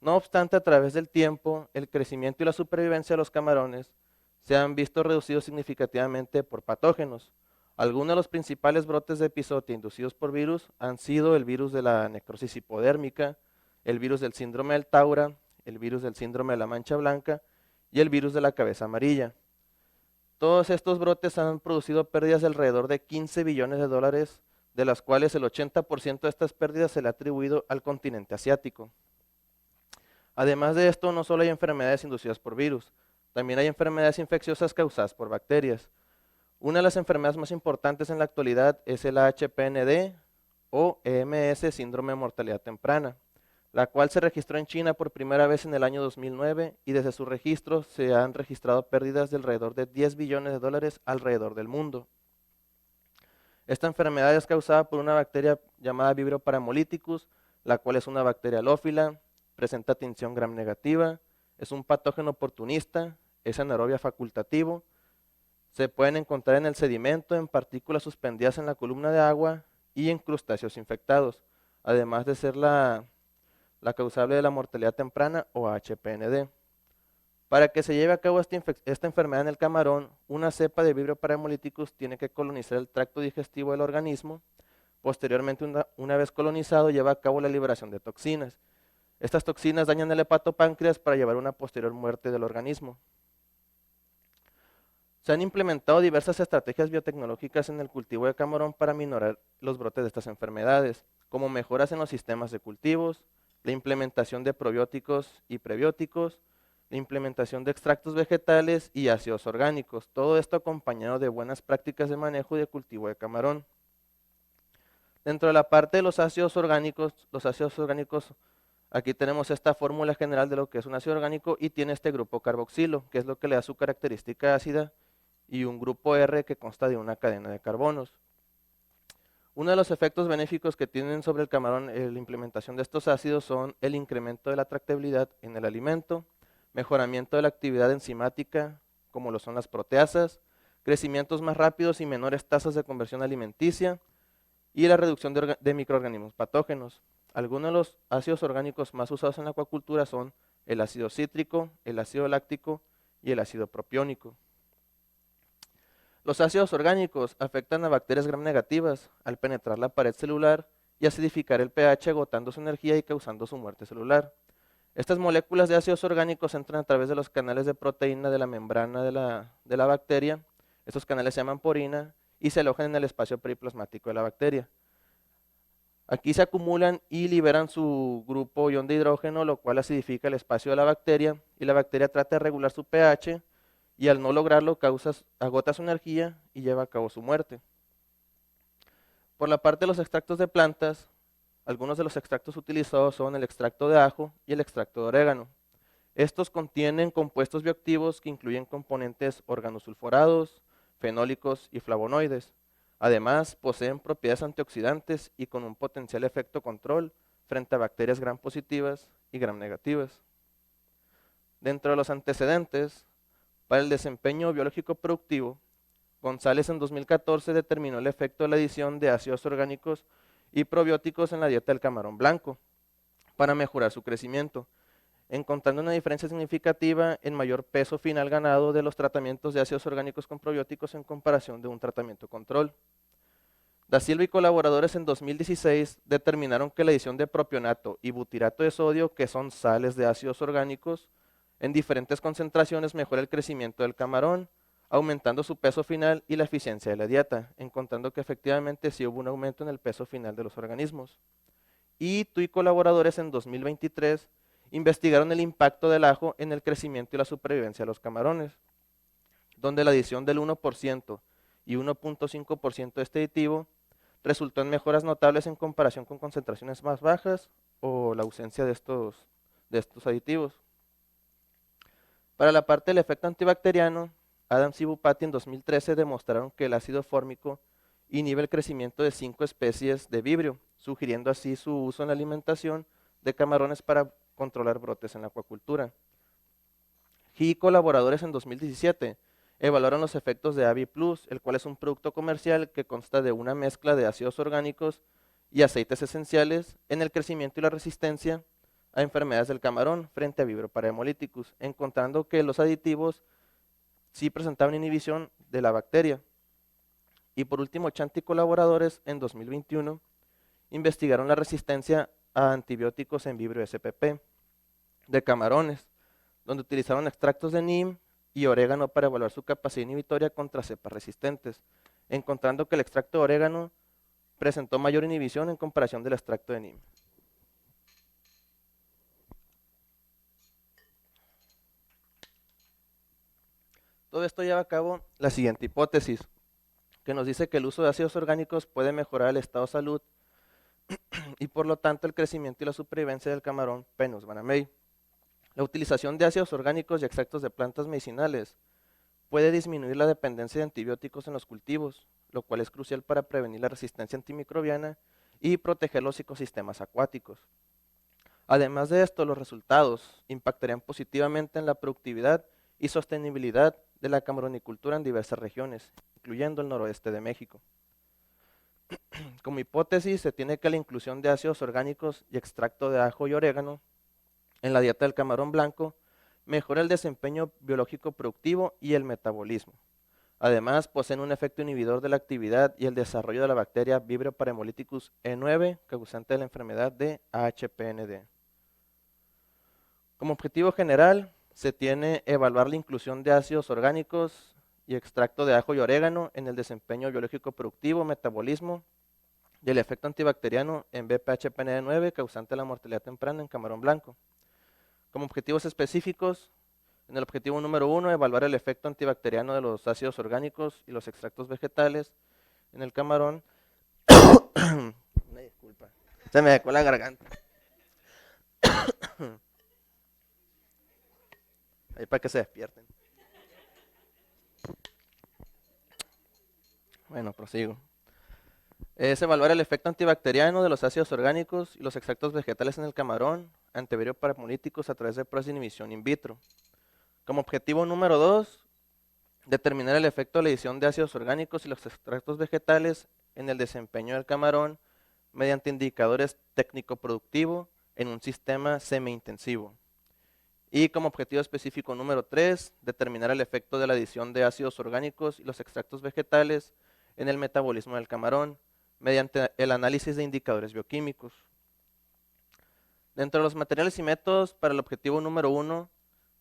No obstante, a través del tiempo, el crecimiento y la supervivencia de los camarones se han visto reducidos significativamente por patógenos. Algunos de los principales brotes de epizotia inducidos por virus han sido el virus de la necrosis hipodérmica, el virus del síndrome del Taura, el virus del síndrome de la mancha blanca y el virus de la cabeza amarilla. Todos estos brotes han producido pérdidas de alrededor de 15 billones de dólares, de las cuales el 80% de estas pérdidas se le ha atribuido al continente asiático. Además de esto, no solo hay enfermedades inducidas por virus, también hay enfermedades infecciosas causadas por bacterias. Una de las enfermedades más importantes en la actualidad es el AHPND o EMS, síndrome de mortalidad temprana, la cual se registró en China por primera vez en el año 2009 y desde su registro se han registrado pérdidas de alrededor de 10 billones de dólares alrededor del mundo. Esta enfermedad es causada por una bacteria llamada Vibrio Parahemolyticus, la cual es una bacteria halófila, presenta tinción gram negativa, es un patógeno oportunista, es anaerobia facultativo, se pueden encontrar en el sedimento, en partículas suspendidas en la columna de agua y en crustáceos infectados, además de ser la causable de la mortalidad temprana o HPND. Para que se lleve a cabo esta enfermedad en el camarón, una cepa de Vibrio Parahemolyticus tiene que colonizar el tracto digestivo del organismo. Posteriormente, una vez colonizado, lleva a cabo la liberación de toxinas. Estas toxinas dañan el hepatopáncreas para llevar a una posterior muerte del organismo. Se han implementado diversas estrategias biotecnológicas en el cultivo de camarón para minorar los brotes de estas enfermedades, como mejoras en los sistemas de cultivos, la implementación de probióticos y prebióticos, la implementación de extractos vegetales y ácidos orgánicos, todo esto acompañado de buenas prácticas de manejo y de cultivo de camarón. Dentro de la parte de los ácidos orgánicos, aquí tenemos esta fórmula general de lo que es un ácido orgánico y tiene este grupo carboxilo, que es lo que le da su característica ácida, y un grupo R que consta de una cadena de carbonos. Uno de los efectos benéficos que tienen sobre el camarón la implementación de estos ácidos son el incremento de la tractabilidad en el alimento, mejoramiento de la actividad enzimática, como lo son las proteasas, crecimientos más rápidos y menores tasas de conversión alimenticia, y la reducción de microorganismos patógenos. Algunos de los ácidos orgánicos más usados en la acuacultura son el ácido cítrico, el ácido láctico y el ácido propiónico. Los ácidos orgánicos afectan a bacterias gram negativas al penetrar la pared celular y acidificar el pH, agotando su energía y causando su muerte celular. Estas moléculas de ácidos orgánicos entran a través de los canales de proteína de la membrana de la bacteria. Estos canales se llaman porina y se alojan en el espacio periplasmático de la bacteria. Aquí se acumulan y liberan su grupo ion de hidrógeno, lo cual acidifica el espacio de la bacteria y la bacteria trata de regular su pH y al no lograrlo agota su energía y lleva a cabo su muerte. Por la parte de los extractos de plantas, algunos de los extractos utilizados son el extracto de ajo y el extracto de orégano. Estos contienen compuestos bioactivos que incluyen componentes organosulfurados, fenólicos y flavonoides. Además, poseen propiedades antioxidantes y con un potencial efecto control frente a bacterias gram positivas y gram negativas. Dentro de los antecedentes, para el desempeño biológico productivo, González en 2014 determinó el efecto de la adición de ácidos orgánicos y probióticos en la dieta del camarón blanco para mejorar su crecimiento, encontrando una diferencia significativa en mayor peso final ganado de los tratamientos de ácidos orgánicos con probióticos en comparación de un tratamiento control. Da Silva y colaboradores en 2016 determinaron que la adición de propionato y butirato de sodio, que son sales de ácidos orgánicos, en diferentes concentraciones mejora el crecimiento del camarón, aumentando su peso final y la eficiencia de la dieta, encontrando que efectivamente sí hubo un aumento en el peso final de los organismos. Y tú y colaboradores en 2023 investigaron el impacto del ajo en el crecimiento y la supervivencia de los camarones, donde la adición del 1% y 1.5% de este aditivo resultó en mejoras notables en comparación con concentraciones más bajas o la ausencia de estos aditivos. Para la parte del efecto antibacteriano, Adams y Bupati en 2013 demostraron que el ácido fórmico inhibe el crecimiento de 5 especies de vibrio, sugiriendo así su uso en la alimentación de camarones para controlar brotes en la acuacultura. He y colaboradores en 2017 evaluaron los efectos de Avi Plus, el cual es un producto comercial que consta de una mezcla de ácidos orgánicos y aceites esenciales en el crecimiento y la resistencia a enfermedades del camarón frente a Vibrio parahemolyticus, encontrando que los aditivos sí presentaban inhibición de la bacteria. Y por último, Chanti y colaboradores en 2021 investigaron la resistencia a antibióticos en Vibrio SPP de camarones, donde utilizaron extractos de neem y orégano para evaluar su capacidad inhibitoria contra cepas resistentes, encontrando que el extracto de orégano presentó mayor inhibición en comparación del extracto de neem. Todo esto lleva a cabo la siguiente hipótesis, que nos dice que el uso de ácidos orgánicos puede mejorar el estado de salud y por lo tanto el crecimiento y la supervivencia del camarón Penaeus banamei. La utilización de ácidos orgánicos y extractos de plantas medicinales puede disminuir la dependencia de antibióticos en los cultivos, lo cual es crucial para prevenir la resistencia antimicrobiana y proteger los ecosistemas acuáticos. Además de esto, los resultados impactarían positivamente en la productividad y sostenibilidad de la camaronicultura en diversas regiones, incluyendo el noroeste de México. Como hipótesis, se tiene que la inclusión de ácidos orgánicos y extracto de ajo y orégano en la dieta del camarón blanco mejora el desempeño biológico productivo y el metabolismo. Además, poseen un efecto inhibidor de la actividad y el desarrollo de la bacteria Vibrio parahemolyticus E9, causante de la enfermedad de AHPND. Como objetivo general, se tiene evaluar la inclusión de ácidos orgánicos y extracto de ajo y orégano en el desempeño biológico productivo, metabolismo y el efecto antibacteriano en BPH-PND9 causante de la mortalidad temprana en camarón blanco. Como objetivos específicos, en el objetivo número 1, evaluar el efecto antibacteriano de los ácidos orgánicos y los extractos vegetales en el camarón. Una disculpa, se me secó la garganta. Ahí para que se despierten. Bueno, prosigo. Es evaluar el efecto antibacteriano de los ácidos orgánicos y los extractos vegetales en el camarón ante parapolíticos a través de pruebas de inhibición in vitro. Como objetivo número 2, determinar el efecto de la adición de ácidos orgánicos y los extractos vegetales en el desempeño del camarón mediante indicadores técnico-productivo en un sistema semi-intensivo. Y como objetivo específico número 3, determinar el efecto de la adición de ácidos orgánicos y los extractos vegetales en el metabolismo del camarón mediante el análisis de indicadores bioquímicos. Dentro de los materiales y métodos para el objetivo número 1,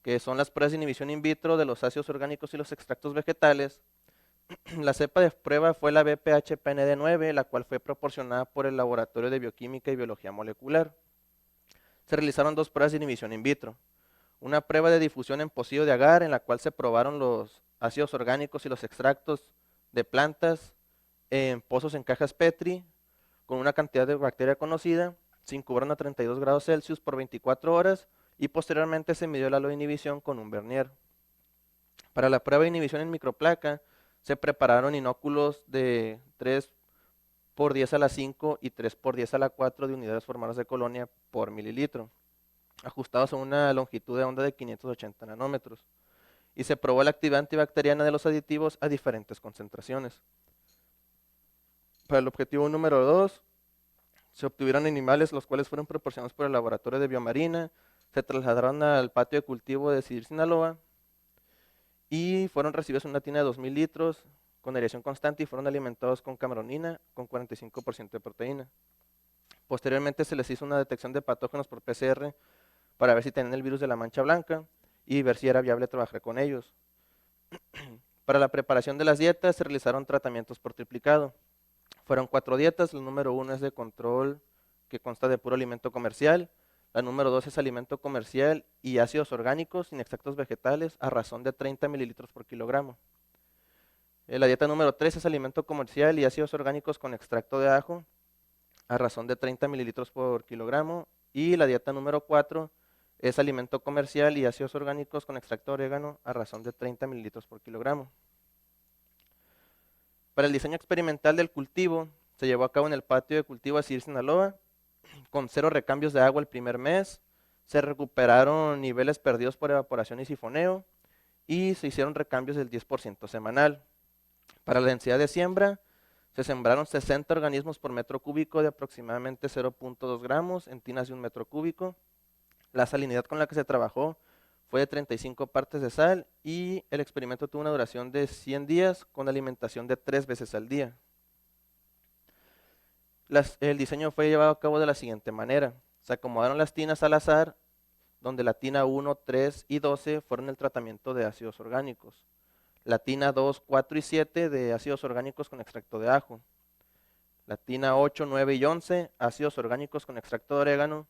que son las pruebas de inhibición in vitro de los ácidos orgánicos y los extractos vegetales, la cepa de prueba fue la BPH-PND9, la cual fue proporcionada por el Laboratorio de Bioquímica y Biología Molecular. Se realizaron 2 pruebas de inhibición in vitro. Una prueba de difusión en pocillo de agar, en la cual se probaron los ácidos orgánicos y los extractos de plantas en pozos en cajas Petri, con una cantidad de bacteria conocida, se incubaron a 32 grados Celsius por 24 horas y posteriormente se midió el halo de inhibición con un vernier. Para la prueba de inhibición en microplaca, se prepararon inóculos de 3 por 10 a la 5 y 3 por 10 a la 4 de unidades formadas de colonia por mililitro, ajustados a una longitud de onda de 580 nanómetros. Y se probó la actividad antibacteriana de los aditivos a diferentes concentraciones. Para el objetivo número 2, se obtuvieron animales los cuales fueron proporcionados por el laboratorio de Biomarina, se trasladaron al patio de cultivo de Sidir, Sinaloa, y fueron recibidos en una tina de 2000 litros con aireación constante y fueron alimentados con camaronina con 45% de proteína. Posteriormente se les hizo una detección de patógenos por PCR para ver si tenían el virus de la mancha blanca y ver si era viable trabajar con ellos. Para la preparación de las dietas se realizaron tratamientos por triplicado. Fueron 4 dietas, la número 1 es de control que consta de puro alimento comercial, la número 2 es alimento comercial y ácidos orgánicos sin extractos vegetales a razón de 30 mililitros por kilogramo. La dieta número 3 es alimento comercial y ácidos orgánicos con extracto de ajo a razón de 30 mililitros por kilogramo. Y la dieta número 4 es alimento comercial y ácidos orgánicos con extracto de orégano a razón de 30 mililitros por kilogramo. Para el diseño experimental del cultivo, se llevó a cabo en el patio de cultivo de Sidir, Sinaloa, con 0 recambios de agua el primer mes, se recuperaron niveles perdidos por evaporación y sifoneo, y se hicieron recambios del 10% semanal. Para la densidad de siembra, se sembraron 60 organismos por metro cúbico de aproximadamente 0.2 gramos en tinas de 1 metro cúbico. La salinidad con la que se trabajó fue de 35 partes de sal y el experimento tuvo una duración de 100 días con alimentación de 3 veces al día. El diseño fue llevado a cabo de la siguiente manera. Se acomodaron las tinas al azar, donde la tina 1, 3 y 12 fueron el tratamiento de ácidos orgánicos. La tina 2, 4 y 7 de ácidos orgánicos con extracto de ajo. La tina 8, 9 y 11, ácidos orgánicos con extracto de orégano.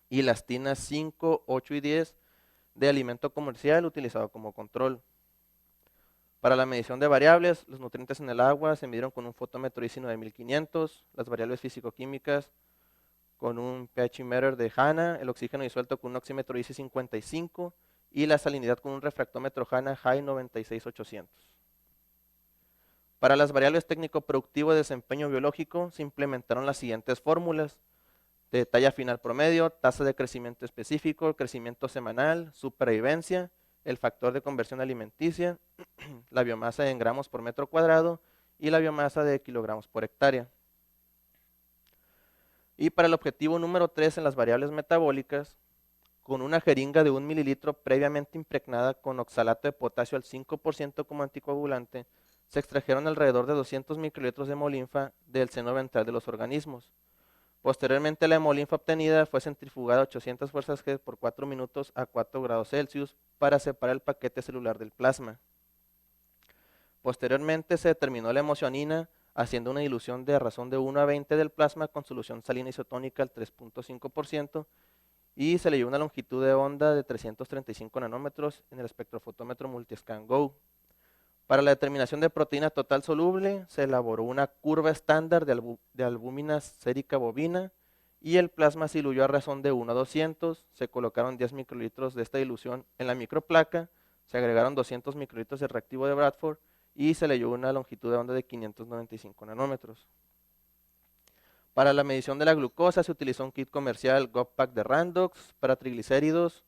Y las tinas 5, 8 y 10 de alimento comercial utilizado como control. Para la medición de variables, los nutrientes en el agua se midieron con un fotómetro ISI 9500, las variables físico-químicas con un pH-meter de HANA, el oxígeno disuelto con un oxímetro ISI 55 y la salinidad con un refractómetro HANA HAI 96800. Para las variables técnico-productivo de desempeño biológico se implementaron las siguientes fórmulas: de talla final promedio, tasa de crecimiento específico, crecimiento semanal, supervivencia, el factor de conversión alimenticia, la biomasa en gramos por metro cuadrado y la biomasa de kilogramos por hectárea. Y para el objetivo número 3 en las variables metabólicas, con una jeringa de 1 mililitro previamente impregnada con oxalato de potasio al 5% como anticoagulante, se extrajeron alrededor de 200 microlitros de hemolinfa del seno ventral de los organismos. Posteriormente, la hemolinfa obtenida fue centrifugada a 800 fuerzas G por 4 minutos a 4 grados Celsius para separar el paquete celular del plasma. Posteriormente se determinó la hemocionina haciendo una dilución de razón de 1 a 20 del plasma con solución salina isotónica al 3.5% y se le dio una longitud de onda de 335 nanómetros en el espectrofotómetro Multiscan Go. Para la determinación de proteína total soluble se elaboró una curva estándar de albúmina sérica bovina y el plasma se diluyó a razón de 1 a 200. Se colocaron 10 microlitros de esta dilución en la microplaca, se agregaron 200 microlitros de reactivo de Bradford y se le dio una longitud de onda de 595 nanómetros. Para la medición de la glucosa se utilizó un kit comercial GovPack de Randox. Para triglicéridos,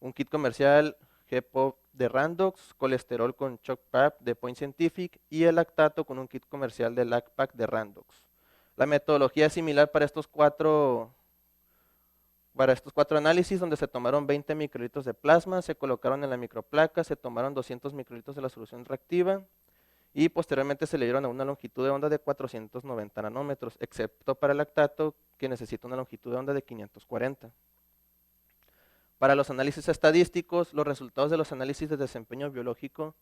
un kit comercial GPOP de Randox, colesterol con ChockPap de Point Scientific y el lactato con un kit comercial de LacPack de Randox. La metodología es similar para estos cuatro análisis, donde se tomaron 20 microlitros de plasma, se colocaron en la microplaca, se tomaron 200 microlitros de la solución reactiva y posteriormente se le dieron a una longitud de onda de 490 nanómetros, excepto para el lactato, que necesita una longitud de onda de 540. Para los análisis estadísticos, los resultados de los análisis de desempeño biológico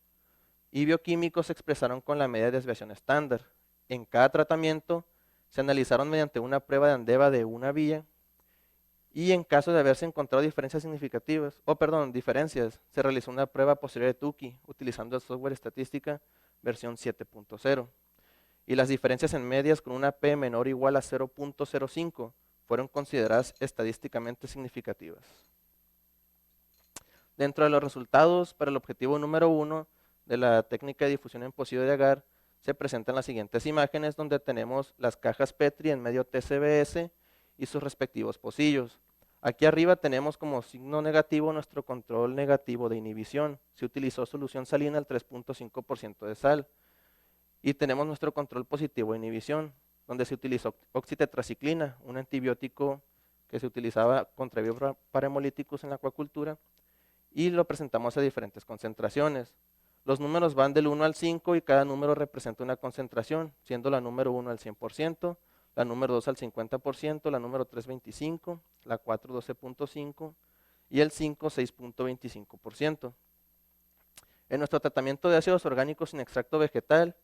y bioquímico se expresaron con la medida de desviación estándar. En cada tratamiento se analizaron mediante una prueba de Andeva de una vía y en caso de haberse encontrado diferencias se realizó una prueba posterior de Tukey utilizando el software estadística versión 7.0. Y las diferencias en medias con una P menor o igual a 0.05 fueron consideradas estadísticamente significativas. Dentro de los resultados para el objetivo número 1 de la técnica de difusión en pocillo de agar, se presentan las siguientes imágenes donde tenemos las cajas Petri en medio TCBS y sus respectivos pocillos. Aquí arriba tenemos como signo negativo nuestro control negativo de inhibición. Se utilizó solución salina al 3.5% de sal. Y tenemos nuestro control positivo de inhibición, donde se utilizó oxitetraciclina, un antibiótico que se utilizaba contra bioparahemolíticos en la acuacultura, y lo presentamos a diferentes concentraciones. Los números van del 1 al 5 y cada número representa una concentración, siendo la número 1 al 100%, la número 2 al 50%, la número 3 25%, la 4 12.5% y el 5 6.25%. En nuestro tratamiento de ácidos orgánicos sin extracto vegetal,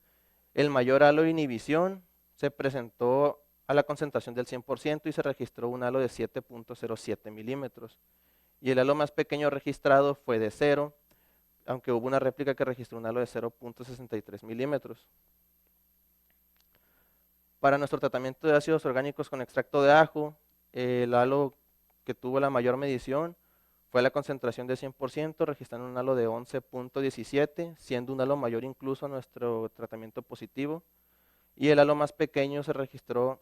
el mayor halo de inhibición se presentó a la concentración del 100% y se registró un halo de 7.07 milímetros. Y el halo más pequeño registrado fue de 0, aunque hubo una réplica que registró un halo de 0.63 milímetros. Para nuestro tratamiento de ácidos orgánicos con extracto de ajo, el halo que tuvo la mayor medición fue la concentración de 100%, registrando un halo de 11.17, siendo un halo mayor incluso a nuestro tratamiento positivo. Y el halo más pequeño se registró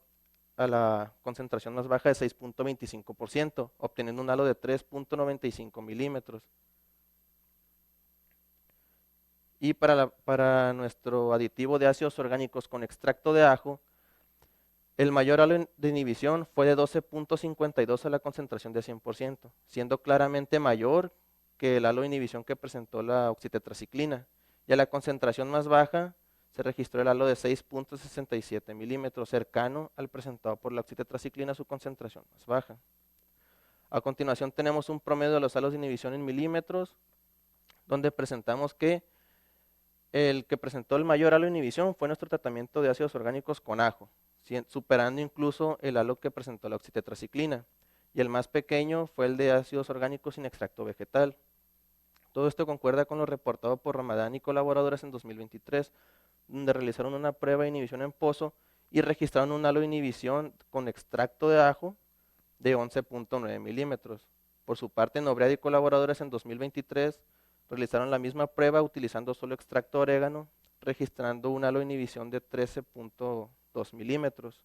a la concentración más baja de 6.25%, obteniendo un halo de 3.95 milímetros. Y para nuestro aditivo de ácidos orgánicos con extracto de ajo, el mayor halo de inhibición fue de 12.52 a la concentración de 100%, siendo claramente mayor que el halo de inhibición que presentó la oxitetraciclina. Y a la concentración más baja se registró el halo de 6.67 milímetros, cercano al presentado por la oxitetraciclina, su concentración más baja. A continuación tenemos un promedio de los halos de inhibición en milímetros, donde presentamos que el que presentó el mayor halo de inhibición fue nuestro tratamiento de ácidos orgánicos con ajo, superando incluso el halo que presentó la oxitetraciclina. Y el más pequeño fue el de ácidos orgánicos sin extracto vegetal. Todo esto concuerda con lo reportado por Ramadán y colaboradores en 2023, donde realizaron una prueba de inhibición en pozo y registraron un halo de inhibición con extracto de ajo de 11.9 milímetros. Por su parte, Nobread y colaboradores en 2023 realizaron la misma prueba utilizando solo extracto de orégano, registrando un halo de inhibición de 13.2 milímetros.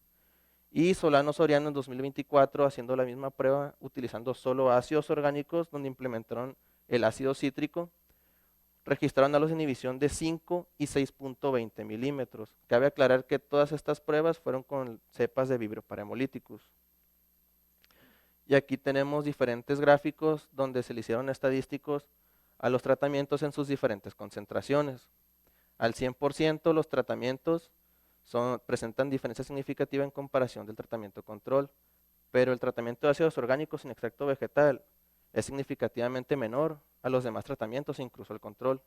Y Solano Soriano en 2024 haciendo la misma prueba utilizando solo ácidos orgánicos, donde implementaron el ácido cítrico, registraron halos de inhibición de 5 y 6.20 milímetros. Cabe aclarar que todas estas pruebas fueron con cepas de Vibrio parahemolíticos. Y aquí tenemos diferentes gráficos donde se le hicieron estadísticos a los tratamientos en sus diferentes concentraciones. Al 100% los tratamientos presentan diferencia significativa en comparación del tratamiento control, pero el tratamiento de ácidos orgánicos sin extracto vegetal es significativamente menor a los demás tratamientos e incluso al control.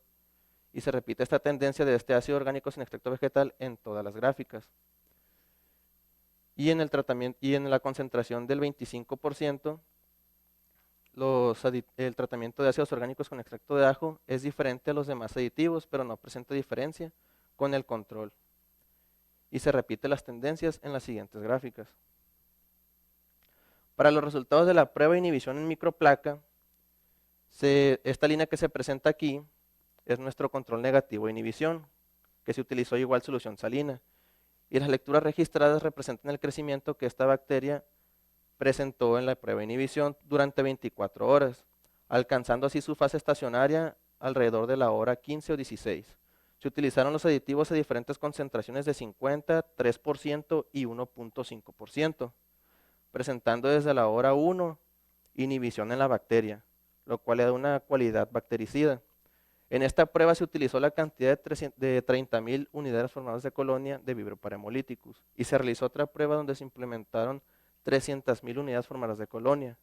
Y se repite esta tendencia de este ácido orgánico sin extracto vegetal en todas las gráficas. Y en la concentración del 25%, el tratamiento de ácidos orgánicos con extracto de ajo es diferente a los demás aditivos, pero no presenta diferencia con el control. Y se repiten las tendencias en las siguientes gráficas. Para los resultados de la prueba de inhibición en microplaca, esta línea que se presenta aquí es nuestro control negativo de inhibición, que se utilizó igual solución salina. Y las lecturas registradas representan el crecimiento que esta bacteria presentó en la prueba de inhibición durante 24 horas, alcanzando así su fase estacionaria alrededor de la hora 15 o 16. Se utilizaron los aditivos a diferentes concentraciones de 50, 3% y 1.5%, presentando desde la hora 1 inhibición en la bacteria, lo cual le da una cualidad bactericida. En esta prueba se utilizó la cantidad de 30.000 unidades formadas de colonia de Vibrio Parahemolyticus y se realizó otra prueba donde se implementaron 300.000 unidades formadas de colonia,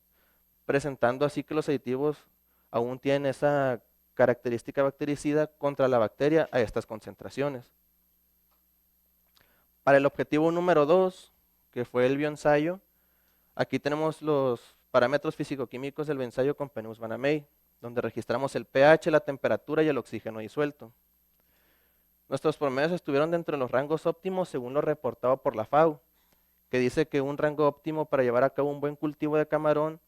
presentando así que los aditivos aún tienen esa característica bactericida contra la bacteria a estas concentraciones. Para el objetivo número 2, que fue el bioensayo, aquí tenemos los parámetros físico-químicos del bioensayo con Penus Banamey, donde registramos el pH, la temperatura y el oxígeno disuelto. Nuestros promedios estuvieron dentro de los rangos óptimos según lo reportado por la FAO, que dice que un rango óptimo para llevar a cabo un buen cultivo de camarón,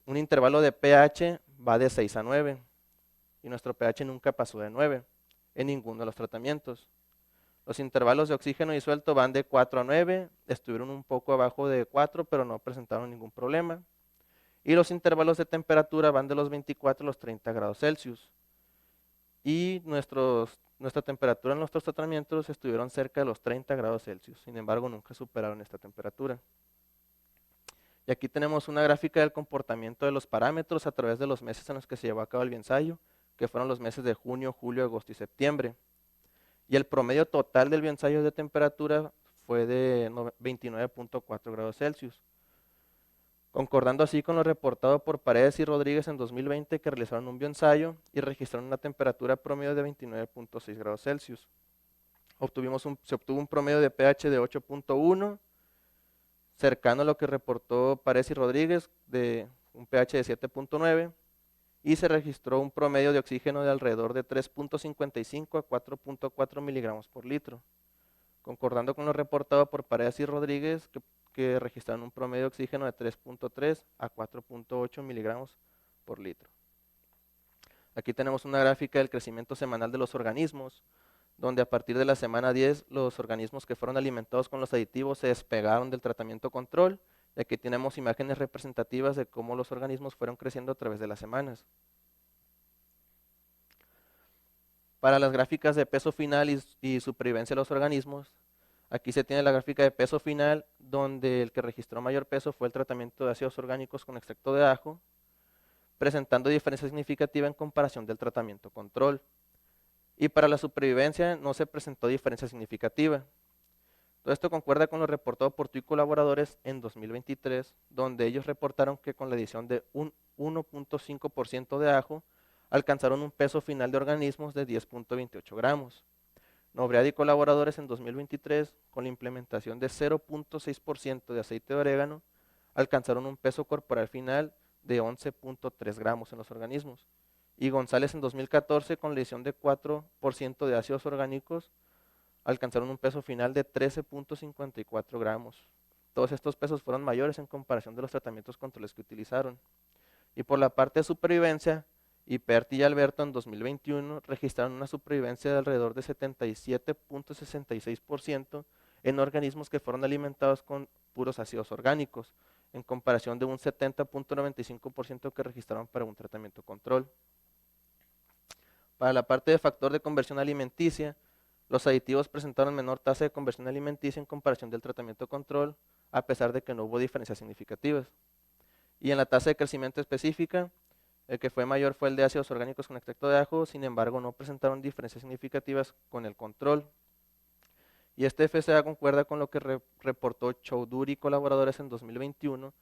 un intervalo de pH va de 6 a 9, y nuestro pH nunca pasó de 9 en ninguno de los tratamientos. Los intervalos de oxígeno disuelto van de 4 a 9, estuvieron un poco abajo de 4, pero no presentaron ningún problema. Y los intervalos de temperatura van de los 24 a los 30 grados Celsius. Y nuestra temperatura en nuestros tratamientos estuvieron cerca de los 30 grados Celsius. Sin embargo, nunca superaron esta temperatura. Y aquí tenemos una gráfica del comportamiento de los parámetros a través de los meses en los que se llevó a cabo el bioensayo, que fueron los meses de junio, julio, agosto y septiembre. Y el promedio total del bioensayo de temperatura fue de 29.4 grados Celsius. Concordando así con lo reportado por Paredes y Rodríguez en 2020, que realizaron un bioensayo y registraron una temperatura promedio de 29.6 grados Celsius. Se obtuvo un promedio de pH de 8.1, cercano a lo que reportó Paredes y Rodríguez, de un pH de 7.9, y se registró un promedio de oxígeno de alrededor de 3.55 a 4.4 miligramos por litro, concordando con lo reportado por Paredes y Rodríguez, que registraron un promedio de oxígeno de 3.3 a 4.8 miligramos por litro. Aquí tenemos una gráfica del crecimiento semanal de los organismos, donde a partir de la semana 10 los organismos que fueron alimentados con los aditivos se despegaron del tratamiento control, y aquí tenemos imágenes representativas de cómo los organismos fueron creciendo a través de las semanas. Para las gráficas de peso final y supervivencia de los organismos, aquí se tiene la gráfica de peso final, donde el que registró mayor peso fue el tratamiento de ácidos orgánicos con extracto de ajo, presentando diferencia significativa en comparación del tratamiento control. Y para la supervivencia no se presentó diferencia significativa. Todo esto concuerda con lo reportado por tú y colaboradores en 2023, donde ellos reportaron que con la adición de un 1.5% de ajo, alcanzaron un peso final de organismos de 10.28 gramos. Nobread y colaboradores en 2023, con la implementación de 0.6% de aceite de orégano, alcanzaron un peso corporal final de 11.3 gramos en los organismos. Y González en 2014, con la adición de 4% de ácidos orgánicos, alcanzaron un peso final de 13.54 gramos. Todos estos pesos fueron mayores en comparación de los tratamientos controles que utilizaron. Y por la parte de supervivencia, Iperti y Alberto en 2021 registraron una supervivencia de alrededor de 77.66% en organismos que fueron alimentados con puros ácidos orgánicos, en comparación de un 70.95% que registraron para un tratamiento control. Para la parte de factor de conversión alimenticia, los aditivos presentaron menor tasa de conversión alimenticia en comparación del tratamiento control, a pesar de que no hubo diferencias significativas. Y en la tasa de crecimiento específica, el que fue mayor fue el de ácidos orgánicos con extracto de ajo, sin embargo no presentaron diferencias significativas con el control. Y este FCA concuerda con lo que reportó Choudhury y colaboradores en 2021,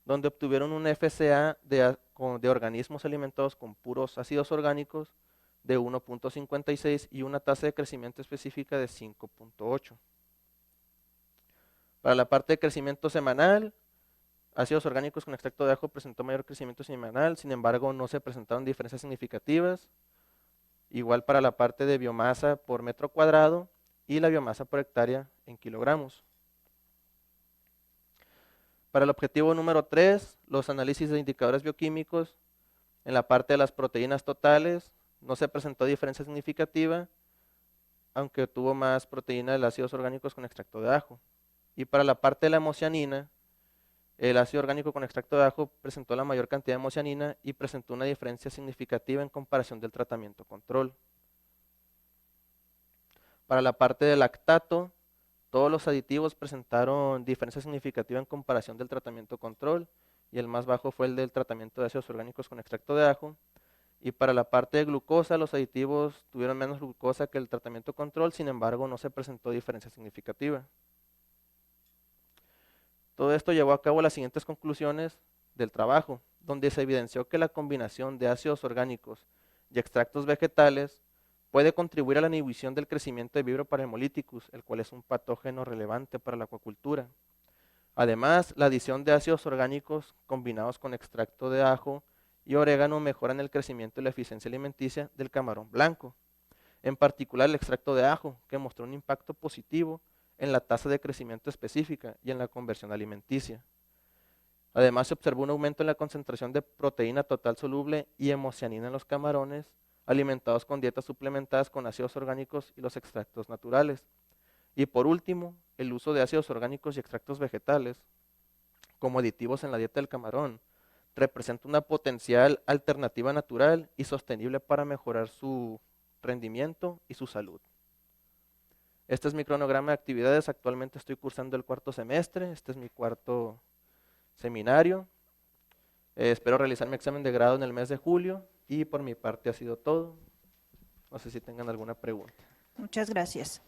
donde obtuvieron un FCA de organismos alimentados con puros ácidos orgánicos de 1.56 y una tasa de crecimiento específica de 5.8. Para la parte de crecimiento semanal, ácidos orgánicos con extracto de ajo presentó mayor crecimiento semanal, sin embargo no se presentaron diferencias significativas. Igual para la parte de biomasa por metro cuadrado y la biomasa por hectárea en kilogramos. Para el objetivo número 3, los análisis de indicadores bioquímicos, en la parte de las proteínas totales no se presentó diferencia significativa, aunque tuvo más proteína de los ácidos orgánicos con extracto de ajo. Y para la parte de la hemocianina, el ácido orgánico con extracto de ajo presentó la mayor cantidad de hemocianina y presentó una diferencia significativa en comparación del tratamiento control. Para la parte del lactato, todos los aditivos presentaron diferencia significativa en comparación del tratamiento control y el más bajo fue el del tratamiento de ácidos orgánicos con extracto de ajo. Y para la parte de glucosa, los aditivos tuvieron menos glucosa que el tratamiento control, sin embargo no se presentó diferencia significativa. Todo esto llevó a cabo las siguientes conclusiones del trabajo, donde se evidenció que la combinación de ácidos orgánicos y extractos vegetales puede contribuir a la inhibición del crecimiento de Vibrio parahemolíticus, el cual es un patógeno relevante para la acuacultura. Además, la adición de ácidos orgánicos combinados con extracto de ajo y orégano mejoran el crecimiento y la eficiencia alimenticia del camarón blanco. En particular el extracto de ajo, que mostró un impacto positivo en la tasa de crecimiento específica y en la conversión alimenticia. Además, se observó un aumento en la concentración de proteína total soluble y hemocianina en los camarones alimentados con dietas suplementadas con ácidos orgánicos y los extractos naturales. Y por último, el uso de ácidos orgánicos y extractos vegetales como aditivos en la dieta del camarón representa una potencial alternativa natural y sostenible para mejorar su rendimiento y su salud. Este es mi cronograma de actividades. Actualmente estoy cursando el 4º semestre. Este es mi 4º seminario. Espero realizar mi examen de grado en el mes de julio y por mi parte ha sido todo. No sé si tengan alguna pregunta. Muchas gracias.